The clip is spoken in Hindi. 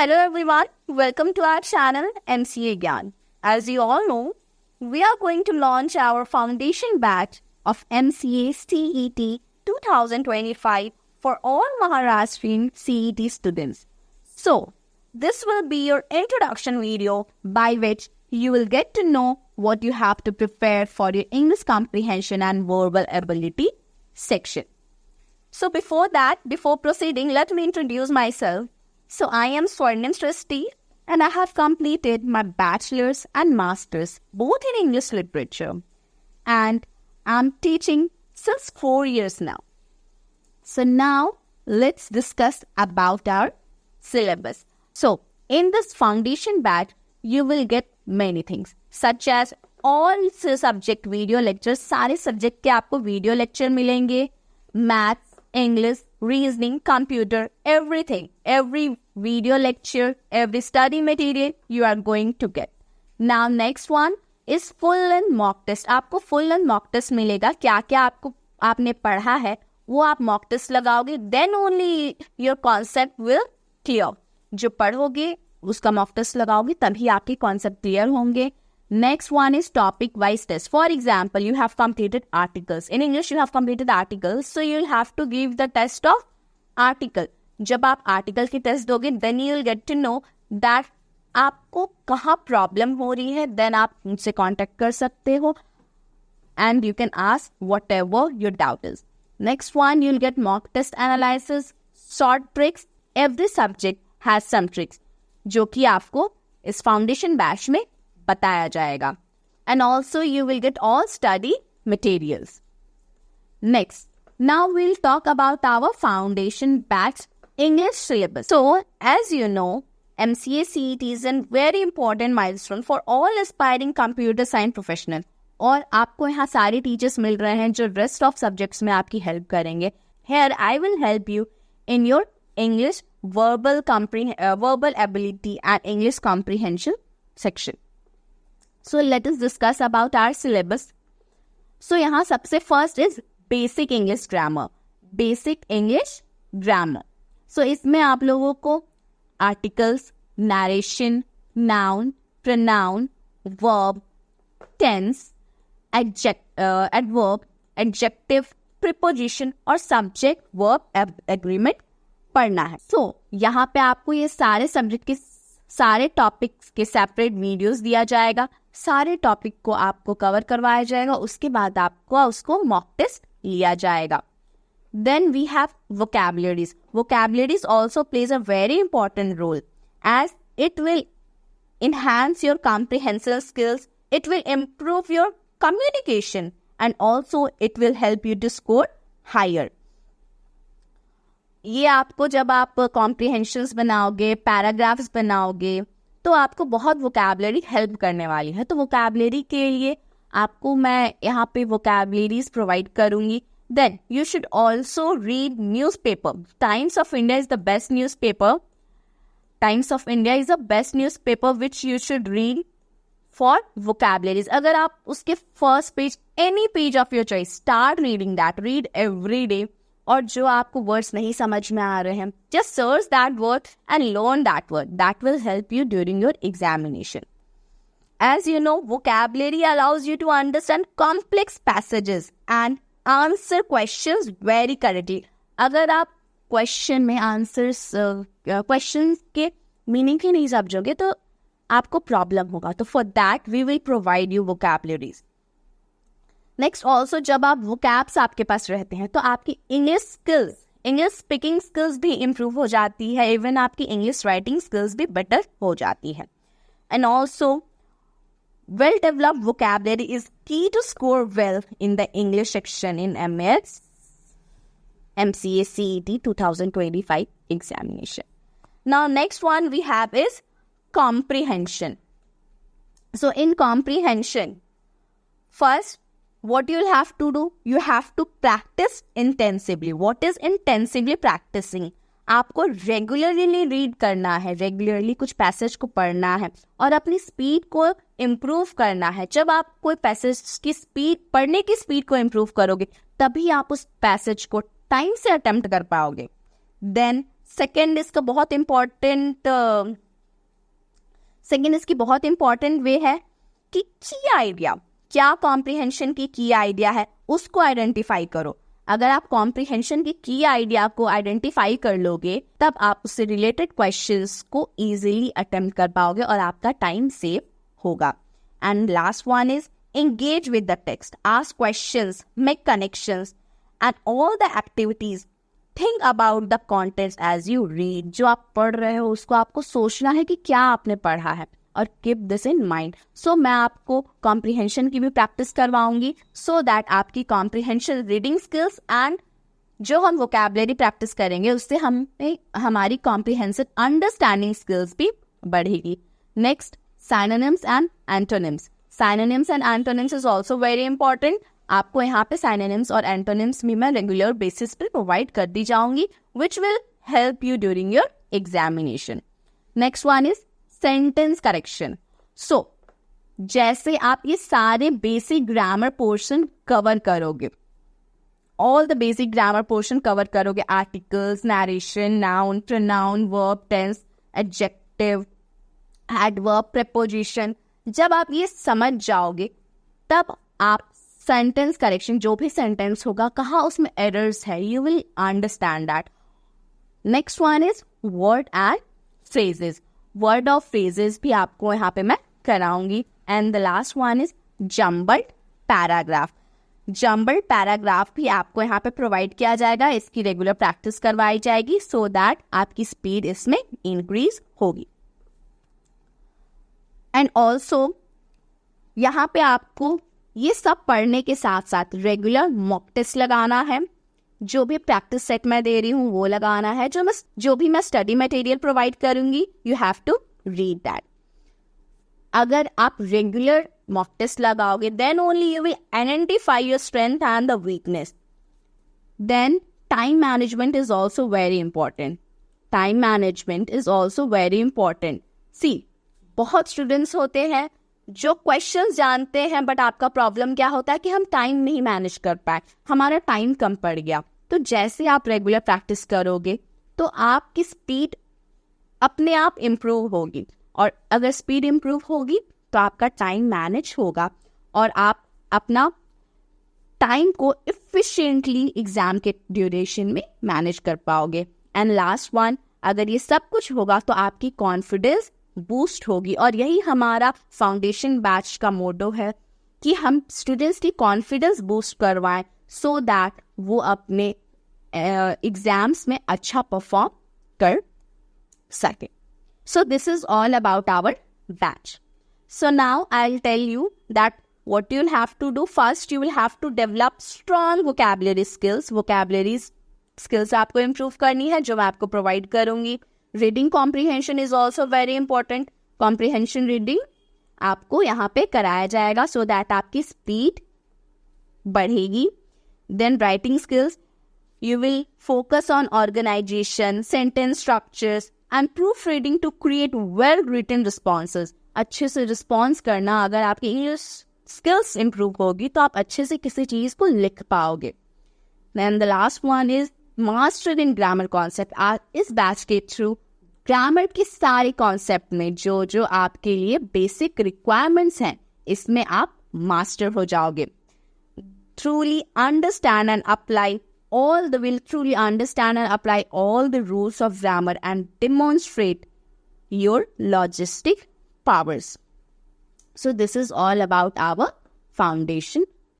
Hello everyone, welcome to our channel MCA Gyan. As you all know, we are going to launch our foundation batch of MCA CET 2025 for all Maharashtrian CET students. So, this will be your introduction video by which you will get to know what you have to prepare for your English comprehension and verbal ability section. So before proceeding, let me introduce myself. So I am Swarnim Srishti and I have completed my bachelor's and master's both in English literature, and I'm teaching since 4 years now. So now let's discuss about our syllabus. So in this foundation batch, you will get many things such as all subject video lectures. सारे subject के आपको video lecture मिलेंगे. Maths, English, reasoning, computer, everything. Every video lecture, every study material you are going to get. Now next one is full and mock test. आपको full and mock test मिलेगा. क्या क्या आपने पढ़ा है वो आप mock test लगाओगे. Then only your concept will clear. जो पढ़ोगे उसका mock test लगाओगे तभी आपके concept clear होंगे. Next one is topic wise test. For example, you have completed articles. In English, you have completed articles. So you'll have to give the test of article. जब आप article की test दोगे, then you'll get to know that आपको कहाँ problem हो रही है. Then आप उनसे contact कर सकते हो. And you can ask whatever your doubt is. Next one, you'll get mock test analysis, short tricks. Every subject has some tricks. जो कि आपको इस foundation batch में बताया जाएगा. And also you will get all study materials. Next, now we'll talk about our foundation batch English syllabus. So, as you know, MCA CET is a very important milestone for all aspiring computer science professional. और आपको यहाँ सारे teachers मिल रहे हैं जो rest of subjects में आपकी help करेंगे. Here I will help you in your English verbal ability and English comprehension section. So let us discuss about our syllabus. So यहाँ सबसे first is basic English grammar. Basic English grammar. So इसमें आप लोगों को articles, narration, noun, pronoun, verb, tense, adverb, adjective, preposition और subject verb agreement पढ़ना है. So यहाँ पे आपको ये सारे subject के सारे टॉपिक्स के सेपरेट वीडियोस दिया जाएगा. सारे टॉपिक को आपको कवर करवाया जाएगा. उसके बाद आपको उसको मॉक टेस्ट लिया जाएगा. Then we have vocabularies. Vocabularies also plays a very important role as it will enhance your comprehensive skills, it will improve your communication, and also it will help you to score higher. ये आपको जब आप कॉम्प्रिहेंशंस बनाओगे, पैराग्राफ्स बनाओगे, तो आपको बहुत वोकैबुलरी हेल्प करने वाली है. तो वोकैबुलरी के लिए आपको मैं यहाँ पे वोकैबुलरीज प्रोवाइड करूँगी. Then you should also read newspaper. Times of India is the best newspaper. Times of India is the best newspaper which you should read for vocabularies. अगर आप उसके first page, any page of your choice, start reading that, read every day. और जो आपको वर्ड्स नहीं समझ में आ रहे हैं, just search that word and learn that word. That will help you during your examination. As you know, vocabulary allows you to understand complex passages and answer questions very correctly. अगर आप क्वेश्चन में आंसर्स क्वेश्चन के मीनिंग ही नहीं समझोगे तो आपको प्रॉब्लम होगा. तो for that we will provide you vocabularies. Next also जब आप वोकैब्स आपके पास रहते हैं तो आपकी English skills, English speaking skills भी इम्प्रूव हो जाती है. इवन आपकी इंग्लिश राइटिंग स्किल्स भी बेटर हो जाती है. And also well developed vocabulary is key to score well in the English section in MCA CET 2025 examination. Now next one we have is comprehension. So in comprehension, first what you'll have to do, you have to practice intensively. What is intensively practicing? आपको रेगुलरली रीड करना है, रेगुलरली कुछ पैसेज को पढ़ना है और अपनी स्पीड को इम्प्रूव करना है. जब आप कोई पैसेज की स्पीड, पढ़ने की स्पीड को इम्प्रूव करोगे तभी आप उस पैसेज को टाइम से अटेम्प्ट कर पाओगे. देन सेकेंड इसकी बहुत इंपॉर्टेंट वे है कि की आइडिया, क्या कॉम्प्रिहेंशन की की आइडिया है उसको आइडेंटिफाई करो। अगर आप कॉम्प्रिहेंशन की की आइडिया को आइडेंटिफाई कर लोगे तब आप उससे रिलेटेड क्वेश्चंस को इजीली अटेम्प्ट कर पाओगे और आपका टाइम सेव होगा। And last one is engage with the text, ask questions, make connections, and all the activities. Think about the contents as you read. जो आप पढ़ रहे हो उसको आपको सोचना है कि क्या आपने पढ़ा है और keep this in mind. So मैं आपको comprehension की भी प्रैक्टिस करवाऊंगी so that आपकी comprehension reading skills and जो हम vocabulary प्रैक्टिस करेंगे उससे हमारी comprehensive understanding skills भी बढ़ेगी. Next, synonyms and antonyms. Synonyms and antonyms is also very important. आपको यहाँ पे synonyms और antonyms भी मैं regular basis पे provide कर दी जाऊंगी, which will help you during your examination. Next one is sentence correction. So, जैसे आप ये सारे basic grammar portion cover करोगे, all the basic grammar portion cover करोगे, articles, narration, noun, pronoun, verb, tense, adjective, adverb, preposition. जब आप ये समझ जाओगे तब आप सेंटेंस करेक्शन, जो भी सेंटेंस होगा कहाँ उसमें एरर्स है, you will understand that. Next one is word and phrases. Word और फ्रेजेस भी आपको यहाँ पे मैं कराऊंगी. And the last one is jumbled paragraph. Jumbled paragraph भी आपको यहाँ पे प्रोवाइड किया जाएगा, इसकी रेगुलर प्रैक्टिस करवाई जाएगी सो दैट आपकी स्पीड इसमें इंक्रीज होगी. एंड ऑल्सो यहाँ पे आपको ये सब पढ़ने के साथ साथ रेगुलर मॉक टेस्ट लगाना है. जो भी प्रैक्टिस सेट मैं दे रही हूँ वो लगाना है. जो भी मैं स्टडी मटेरियल प्रोवाइड करूंगी you have to read that. अगर आप रेगुलर मॉक टेस्ट लगाओगे then only you will identify your strength and the weakness. Then time management is also very important. Time management is also very important. See, बहुत स्टूडेंट्स होते हैं जो क्वेश्चंस जानते हैं बट आपका प्रॉब्लम क्या होता है कि हम टाइम नहीं मैनेज कर पाए, हमारा टाइम कम पड़ गया. तो जैसे आप रेगुलर प्रैक्टिस करोगे तो आपकी स्पीड अपने आप इम्प्रूव होगी, और अगर स्पीड इम्प्रूव होगी तो आपका टाइम मैनेज होगा और आप अपना टाइम को इफिशिएंटली एग्जाम के ड्यूरेशन में मैनेज कर पाओगे. एंड लास्ट वन, अगर ये सब कुछ होगा तो आपकी कॉन्फिडेंस बूस्ट होगी. और यही हमारा फाउंडेशन बैच का मोटो है कि हम स्टूडेंट्स की कॉन्फिडेंस बूस्ट करवाएं सो दैट वो अपने एग्जाम्स में अच्छा परफॉर्म कर सके. So this is all about our batch. So now I will tell you that what you'll have to do. First, you will have to develop strong vocabulary skills. Vocabulary skills आपको improve करनी है जो मैं आपको provide करूँगी. Reading comprehension is also very important. Comprehension reading आपको यहाँ पे कराया जाएगा so that आपकी speed बढ़ेगी. Then writing skills, you will focus on organization, sentence structures and proofreading to create well-written responses. अच्छे से response करना, अगर आपकी English skills improve होगी तो आप अच्छे से किसी चीज़ को लिख पाओगे. Then the last one is master in grammar concept. इस बैच के थ्रू ग्रामर की सारे कॉन्सेप्ट में जो जो आपके लिए बेसिक रिक्वायरमेंट्स हैं इसमें आप मास्टर हो जाओगे. Truly understand and apply all the rules of grammar and demonstrate your logistic powers. So this is all about our foundation